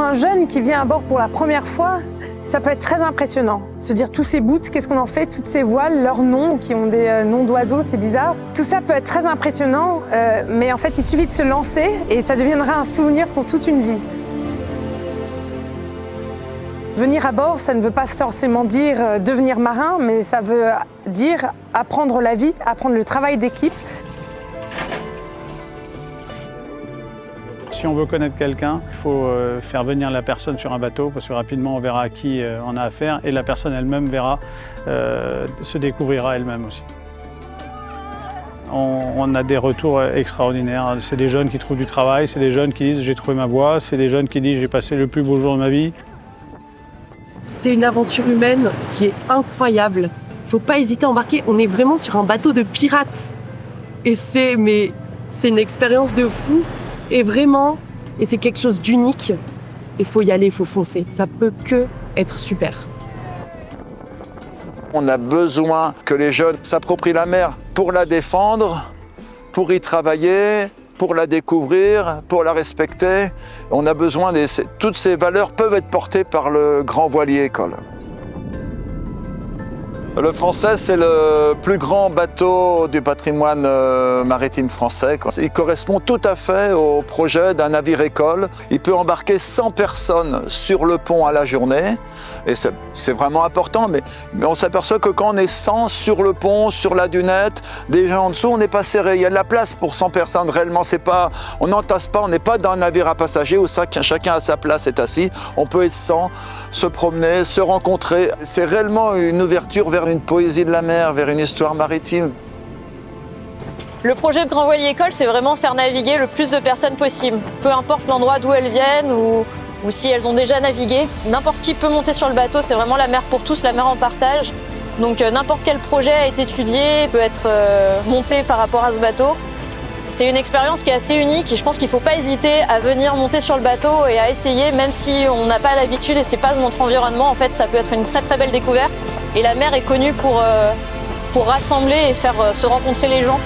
un jeune qui vient à bord pour la première fois, ça peut être très impressionnant. Se dire tous ces bouts, qu'est-ce qu'on en fait, toutes ces voiles, leurs noms qui ont des noms d'oiseaux, c'est bizarre. Tout ça peut être très impressionnant, mais en fait il suffit de se lancer et ça deviendra un souvenir pour toute une vie. Venir à bord, ça ne veut pas forcément dire devenir marin, mais ça veut dire apprendre la vie, apprendre le travail d'équipe. Si on veut connaître quelqu'un, il faut faire venir la personne sur un bateau parce que rapidement on verra à qui on a affaire et la personne elle-même verra, se découvrira elle-même aussi. On a des retours extraordinaires. C'est des jeunes qui trouvent du travail, c'est des jeunes qui disent j'ai trouvé ma voie, c'est des jeunes qui disent j'ai passé le plus beau jour de ma vie. C'est une aventure humaine qui est incroyable. Il ne faut pas hésiter à embarquer. On est vraiment sur un bateau de pirates. Et c'est une expérience de fou. Et c'est quelque chose d'unique. Il faut y aller, il faut foncer. Ça peut que être super. On a besoin que les jeunes s'approprient la mer pour la défendre, pour y travailler, pour la découvrir, pour la respecter. On a besoin toutes ces valeurs peuvent être portées par le Grand Voilier École. Le Français, c'est le plus grand bateau du patrimoine maritime français. Il correspond tout à fait au projet d'un navire école. Il peut embarquer 100 personnes sur le pont à la journée. Et c'est vraiment important, mais on s'aperçoit que quand on est 100 sur le pont, sur la dunette, des gens en dessous, on n'est pas serré. Il y a de la place pour 100 personnes. Réellement, on n'entasse pas, on n'est pas dans un navire à passagers où chacun à sa place est assis. On peut être 100, se promener, se rencontrer. C'est réellement une ouverture vers une poésie de la mer, vers une histoire maritime. Le projet de Grand Voilier École, c'est vraiment faire naviguer le plus de personnes possible. Peu importe l'endroit d'où elles viennent ou si elles ont déjà navigué. N'importe qui peut monter sur le bateau, c'est vraiment la mer pour tous, la mer en partage. Donc n'importe quel projet a été étudié, peut être monté par rapport à ce bateau. C'est une expérience qui est assez unique et je pense qu'il ne faut pas hésiter à venir monter sur le bateau et à essayer, même si on n'a pas l'habitude et c'est pas notre environnement. En fait, ça peut être une très très belle découverte. Et la mer est connue pour rassembler et faire se rencontrer les gens.